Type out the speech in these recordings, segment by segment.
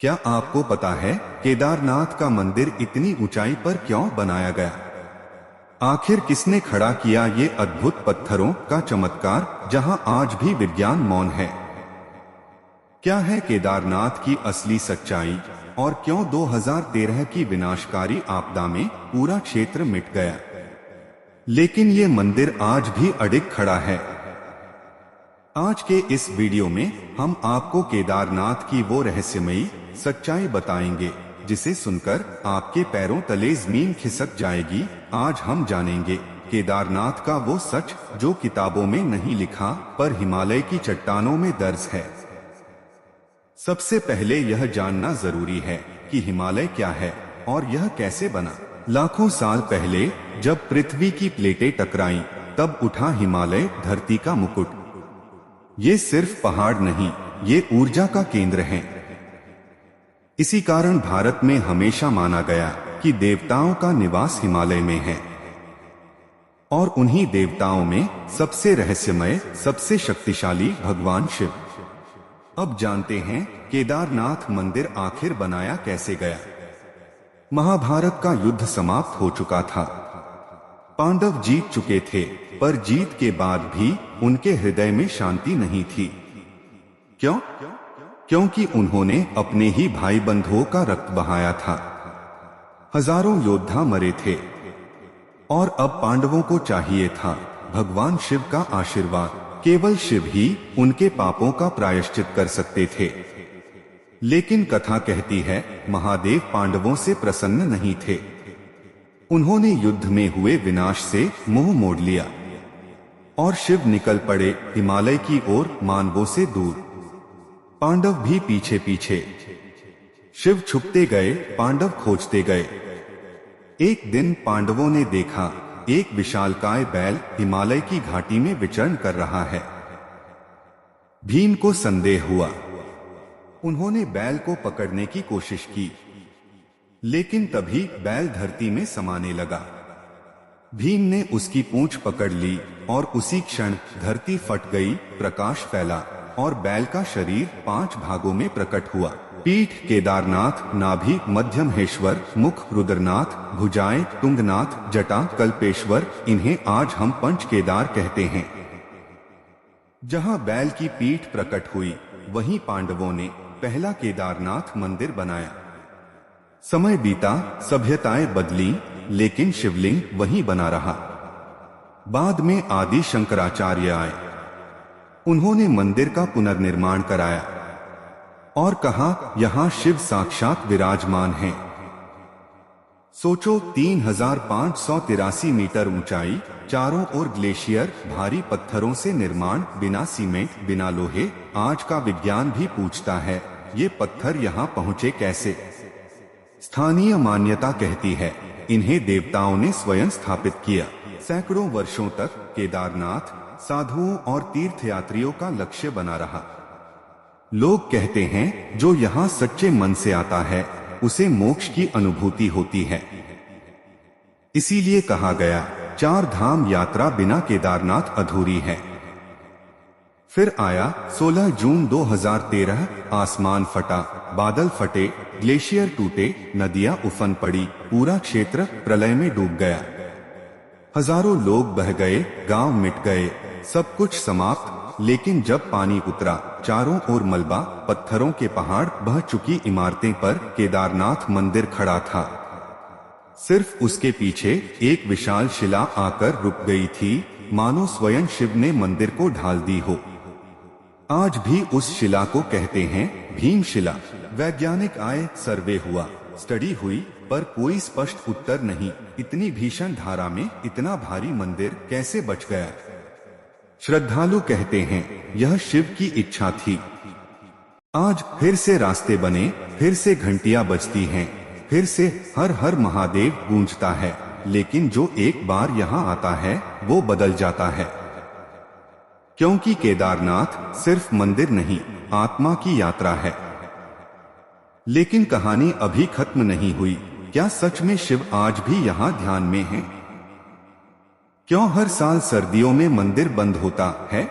क्या आपको पता है केदारनाथ का मंदिर इतनी ऊंचाई पर क्यों बनाया गया? आखिर किसने खड़ा किया ये अद्भुत पत्थरों का चमत्कार जहां आज भी विज्ञान मौन है? क्या है केदारनाथ की असली सच्चाई और क्यों 2013 की विनाशकारी आपदा में पूरा क्षेत्र मिट गया, लेकिन ये मंदिर आज भी अडिग खड़ा है? आज के इस वीडियो में हम आपको केदारनाथ की वो रहस्यमयी सच्चाई बताएंगे जिसे सुनकर आपके पैरों तले जमीन खिसक जाएगी। आज हम जानेंगे केदारनाथ का वो सच जो किताबों में नहीं लिखा पर हिमालय की चट्टानों में दर्ज है। सबसे पहले यह जानना जरूरी है कि हिमालय क्या है और यह कैसे बना। लाखों साल पहले जब पृथ्वी की प्लेटें टकराईं, तब उठा हिमालय धरती का मुकुट। ये सिर्फ पहाड़ नहीं, ये ऊर्जा का केंद्र है। इसी कारण भारत में हमेशा माना गया कि देवताओं का निवास हिमालय में है, और उन्हीं देवताओं में सबसे रहस्यमय, सबसे शक्तिशाली भगवान शिव। अब जानते हैं केदारनाथ मंदिर आखिर बनाया कैसे गया। महाभारत का युद्ध समाप्त हो चुका था। पांडव जीत चुके थे, पर जीत के बाद भी उनके हृदय में शांति नहीं थी। क्यों? क्योंकि उन्होंने अपने ही भाई बंधुओं का रक्त बहाया था। हजारों योद्धा मरे थे, और अब पांडवों को चाहिए था भगवान शिव का आशीर्वाद। केवल शिव ही उनके पापों का प्रायश्चित कर सकते थे। लेकिन कथा कहती है महादेव पांडवों से प्रसन्न नहीं थे। उन्होंने युद्ध में हुए विनाश से मुंह मोड़ लिया और शिव निकल पड़े हिमालय की ओर, मानवों से दूर। पांडव भी पीछे पीछे। शिव छुपते गए, पांडव खोजते गए। एक दिन पांडवों ने देखा एक विशालकाय बैल हिमालय की घाटी में विचरण कर रहा है। भीम को संदेह हुआ। उन्होंने बैल को पकड़ने की कोशिश की, लेकिन तभी बैल धरती में समाने लगा। भीम ने उसकी पूंछ पकड़ ली और उसी क्षण धरती फट गई, प्रकाश फैला और बैल का शरीर 5 भागों में प्रकट हुआ। पीठ केदारनाथ, नाभि मध्यमहेश्वर, मुख रुद्रनाथ, भुजाएं तुंगनाथ, जटा कल्पेश्वर। इन्हें आज हम पंच केदार कहते हैं। जहां बैल की पीठ प्रकट हुई, वहीं पांडवों ने पहला केदारनाथ मंदिर बनाया। समय बीता, सभ्यताएं बदली, लेकिन शिवलिंग वहीं बना रहा। बाद में आदि शंकराचार्य आए। उन्होंने मंदिर का पुनर्निर्माण कराया और कहा यहां शिव साक्षात विराजमान हैं। सोचो, 3583 मीटर ऊंचाई, चारों ओर ग्लेशियर, भारी पत्थरों से निर्माण, बिना सीमेंट, बिना लोहे। आज का विज्ञान भी पूछता है ये पत्थर यहां पहुंचे कैसे। स्थानीय मान्यता कहती है इन्हें देवताओं ने स्वयं स्थापित किया। सैकड़ों वर्षों तक केदारनाथ साधुओं और तीर्थयात्रियों का लक्ष्य बना रहा। लोग कहते हैं जो यहाँ सच्चे मन से आता है उसे मोक्ष की अनुभूति होती है। इसीलिए कहा गया 4 धाम यात्रा बिना केदारनाथ अधूरी है। फिर आया 16 जून 2013, आसमान फटा, बादल फटे, ग्लेशियर टूटे, नदियां उफन पड़ी, पूरा क्षेत्र प्रलय में डूब गया। हजारों लोग बह गए, गांव मिट गए, सब कुछ समाप्त। लेकिन जब पानी उतरा, चारों ओर मलबा, पत्थरों के पहाड़, बह चुकी इमारतें, पर केदारनाथ मंदिर खड़ा था। सिर्फ उसके पीछे एक विशाल शिला आकर रुक गई थी, मानो स्वयं शिव ने मंदिर को ढाल दी हो। आज भी उस शिला को कहते हैं भीमशिला। वैज्ञानिक आए, सर्वे हुआ, स्टडी हुई, पर कोई स्पष्ट उत्तर नहीं। इतनी भीषण धारा में इतना भारी मंदिर कैसे बच गया? श्रद्धालु कहते हैं यह शिव की इच्छा थी। आज फिर से रास्ते बने, फिर से घंटियां बजती हैं, फिर से हर हर महादेव गूंजता है। लेकिन जो एक बार यहाँ आता है वो बदल जाता है। क्योंकि केदारनाथ सिर्फ मंदिर नहीं, आत्मा की यात्रा है। लेकिन कहानी अभी खत्म नहीं हुई। क्या सच में शिव आज भी यहाँ ध्यान में है? क्यों हर साल सर्दियों में मंदिर बंद होता है?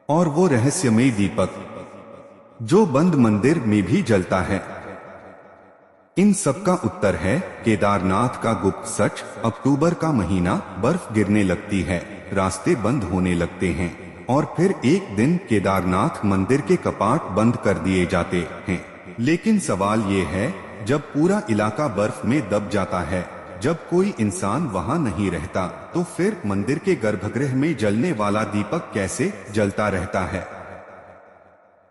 और वो रहस्यमय दीपक जो बंद मंदिर में भी जलता है। इन सब का उत्तर है केदारनाथ का गुप्त सच। अक्टूबर का महीना, बर्फ गिरने लगती है, रास्ते बंद होने लगते हैं और फिर एक दिन केदारनाथ मंदिर के कपाट बंद कर दिए जाते हैं। लेकिन सवाल ये है, जब पूरा इलाका बर्फ में दब जाता है, जब कोई इंसान वहां नहीं रहता, तो फिर मंदिर के गर्भगृह में जलने वाला दीपक कैसे जलता रहता है?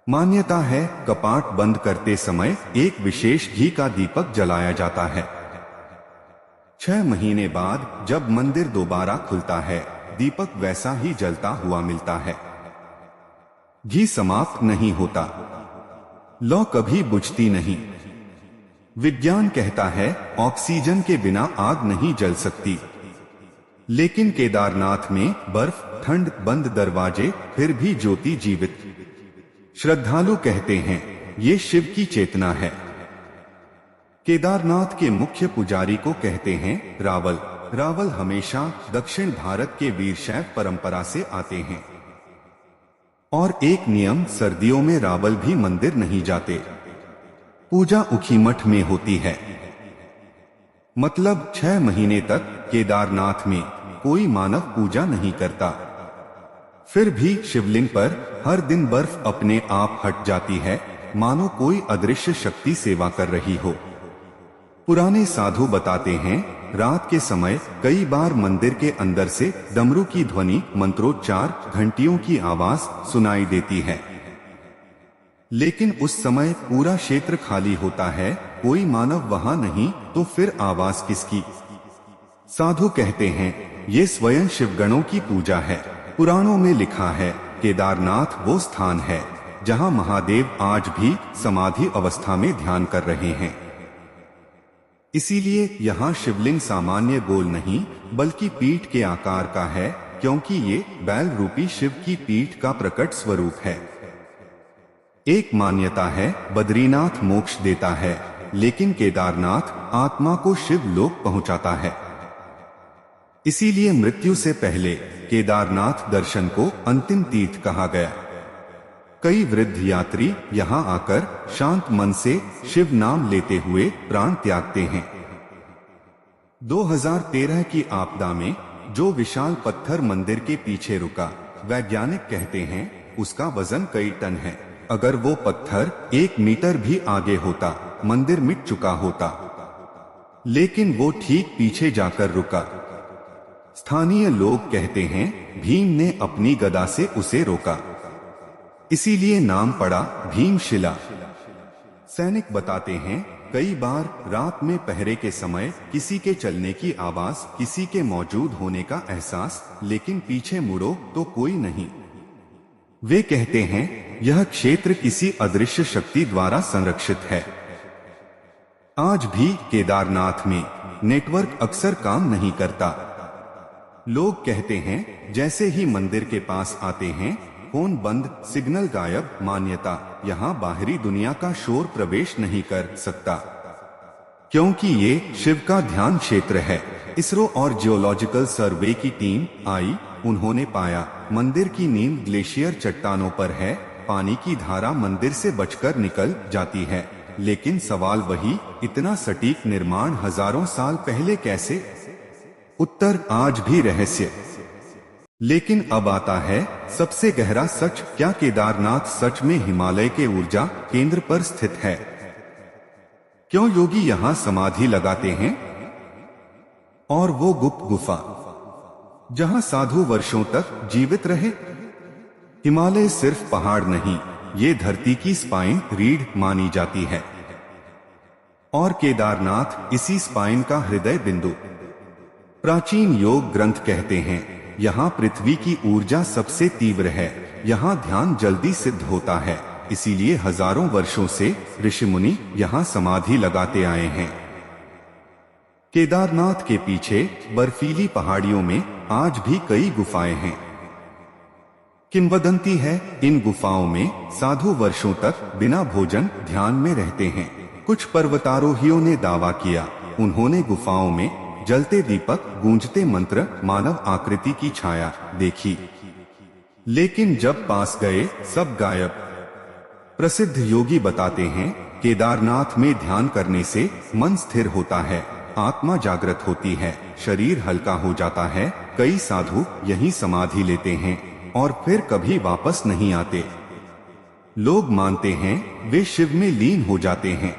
मान्यता है कपाट बंद करते समय एक विशेष घी का दीपक जलाया जाता है। 6 महीने बाद जब मंदिर दोबारा खुलता है, दीपक वैसा ही जलता हुआ मिलता है। घी समाप्त नहीं होता, लौ कभी बुझती नहीं। विज्ञान कहता है ऑक्सीजन के बिना आग नहीं जल सकती, लेकिन केदारनाथ में बर्फ, ठंड, बंद दरवाजे, फिर भी ज्योति जीवित। श्रद्धालु कहते हैं ये शिव की चेतना है। केदारनाथ के मुख्य पुजारी को कहते हैं रावल। रावल हमेशा दक्षिण भारत के वीरशैव परंपरा से आते हैं। और एक नियम, सर्दियों में रावल भी मंदिर नहीं जाते। पूजा ऊखीमठ में होती है, मतलब 6 महीने तक केदारनाथ में कोई मानव पूजा नहीं करता। फिर भी शिवलिंग पर हर दिन बर्फ अपने आप हट जाती है, मानो कोई अदृश्य शक्ति सेवा कर रही हो। पुराने साधु बताते हैं रात के समय कई बार मंदिर के अंदर से डमरू की ध्वनि, मंत्रोच्चार, घंटियों की आवाज सुनाई देती है। लेकिन उस समय पूरा क्षेत्र खाली होता है, कोई मानव वहां नहीं, तो फिर आवाज किसकी? साधु कहते हैं ये स्वयं शिवगणों की पूजा है। पुराणों में लिखा है केदारनाथ वो स्थान है जहां महादेव आज भी समाधि अवस्था में ध्यान कर रहे हैं। इसीलिए यहाँ शिवलिंग सामान्य गोल नहीं बल्कि पीठ के आकार का है, क्योंकि ये बैल रूपी शिव की पीठ का प्रकट स्वरूप है। एक मान्यता है बद्रीनाथ मोक्ष देता है, लेकिन केदारनाथ आत्मा को शिव लोक पहुंचाता है। इसीलिए मृत्यु से पहले केदारनाथ दर्शन को अंतिम तीर्थ कहा गया। कई वृद्ध यात्री यहाँ आकर शांत मन से शिव नाम लेते हुए प्राण त्यागते हैं। 2013 की आपदा में जो विशाल पत्थर मंदिर के पीछे रुका, वैज्ञानिक कहते हैं उसका वजन कई टन है। अगर वो पत्थर 1 मीटर भी आगे होता, मंदिर मिट चुका होता। लेकिन वो ठीक पीछे जाकर रुका। स्थानीय लोग कहते हैं भीम ने अपनी गदा से उसे रोका, इसीलिए नाम पड़ा भीमशिला। सैनिक बताते हैं कई बार रात में पहरे के समय किसी के चलने की आवाज, किसी के मौजूद होने का एहसास, लेकिन पीछे मुड़ो तो कोई नहीं। वे कहते हैं यह क्षेत्र किसी अदृश्य शक्ति द्वारा संरक्षित है। आज भी केदारनाथ में नेटवर्क अक्सर काम नहीं करता। लोग कहते हैं जैसे ही मंदिर के पास आते हैं फोन बंद, सिग्नल गायब। मान्यता यहाँ बाहरी दुनिया का शोर प्रवेश नहीं कर सकता, क्योंकि ये शिव का ध्यान क्षेत्र है। इसरो और जियोलॉजिकल सर्वे की टीम आई, उन्होंने पाया मंदिर की नींव ग्लेशियर चट्टानों पर है। पानी की धारा मंदिर से बचकर निकल जाती है, लेकिन सवाल वही, इतना सटीक निर्माण हजारों साल पहले कैसे? उत्तर आज भी रहस्य। लेकिन अब आता है सबसे गहरा सच, क्या केदारनाथ सच में हिमालय के ऊर्जा केंद्र पर स्थित है? क्यों योगी यहाँ समाधि लगाते हैं? और वो गुप्त गुफा जहाँ साधु वर्षों तक जीवित रहे? हिमालय सिर्फ पहाड़ नहीं, ये धरती की स्पाइन रीढ़ मानी जाती है। और केदारनाथ इसी स्पाइन का हृदय बिंदु। प्राचीन योग ग्रंथ कहते हैं यहाँ पृथ्वी की ऊर्जा सबसे तीव्र है, यहाँ ध्यान जल्दी सिद्ध होता है। इसीलिए हजारों वर्षों से ऋषि मुनि यहाँ समाधि लगाते आए हैं। केदारनाथ के पीछे बर्फीली पहाड़ियों में आज भी कई गुफाएं हैं। किंवदंती है इन गुफाओं में साधु वर्षों तक बिना भोजन ध्यान में रहते हैं। कुछ पर्वतारोहियों ने दावा किया उन्होंने गुफाओं में जलते दीपक, गूंजते मंत्र, मानव आकृति की छाया देखी। लेकिन जब पास गए सब गायब। प्रसिद्ध योगी बताते हैं, केदारनाथ में ध्यान करने से मन स्थिर होता है, आत्मा जागृत होती है, शरीर हल्का हो जाता है। कई साधु यहीं समाधि लेते हैं और फिर कभी वापस नहीं आते। लोग मानते हैं वे शिव में लीन हो जाते हैं।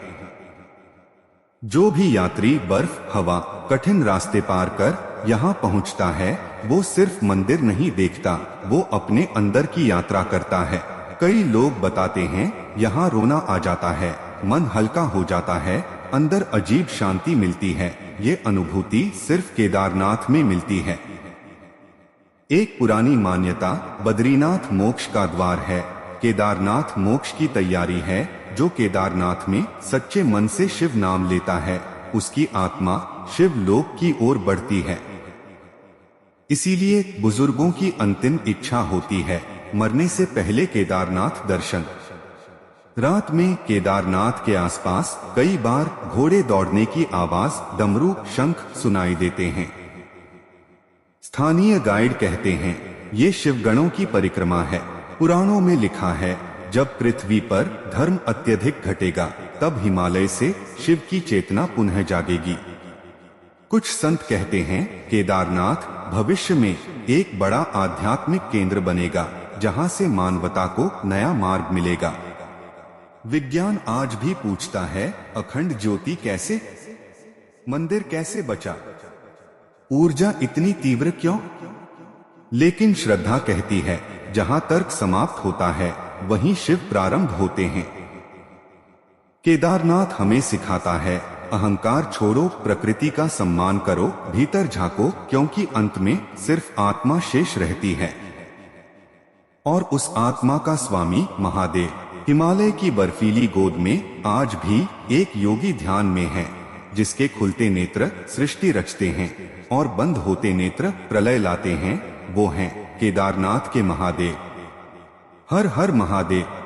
जो भी यात्री बर्फ, हवा, कठिन रास्ते पार कर यहाँ पहुँचता है, वो सिर्फ मंदिर नहीं देखता, वो अपने अंदर की यात्रा करता है। कई लोग बताते हैं यहाँ रोना आ जाता है, मन हल्का हो जाता है, अंदर अजीब शांति मिलती है। ये अनुभूति सिर्फ केदारनाथ में मिलती है। एक पुरानी मान्यता, बद्रीनाथ मोक्ष का द्वार है। केदारनाथ मोक्ष की तैयारी है। जो केदारनाथ में सच्चे मन से शिव नाम लेता है, उसकी आत्मा शिव लोक की ओर बढ़ती है। इसीलिए बुजुर्गों की अंतिम इच्छा होती है मरने से पहले केदारनाथ दर्शन। रात में केदारनाथ के आसपास कई बार घोड़े दौड़ने की आवाज, डमरू, शंख सुनाई देते हैं। स्थानीय गाइड कहते हैं ये शिवगणों की परिक्रमा है। पुराणों में लिखा है, जब पृथ्वी पर धर्म अत्यधिक घटेगा, तब हिमालय से शिव की चेतना पुनः जागेगी। कुछ संत कहते हैं केदारनाथ भविष्य में एक बड़ा आध्यात्मिक केंद्र बनेगा, जहां से मानवता को नया मार्ग मिलेगा। विज्ञान आज भी पूछता है, अखंड ज्योति कैसे, मंदिर कैसे बचा, ऊर्जा इतनी तीव्र क्यों? लेकिन श्रद्धा कहती है, जहां तर्क समाप्त होता है, वहीं शिव प्रारंभ होते हैं। केदारनाथ हमें सिखाता है, अहंकार छोड़ो, प्रकृति का सम्मान करो, भीतर झांको, क्योंकि अंत में सिर्फ आत्मा शेष रहती है। और उस आत्मा का स्वामी महादेव हिमालय की बर्फीली गोद में आज भी एक योगी ध्यान में है, जिसके खुलते नेत्र सृष्टि रचते हैं और बंद होते नेत्र प्रलय लाते हैं। वो हैं केदारनाथ के महादेव। हर हर महादेव।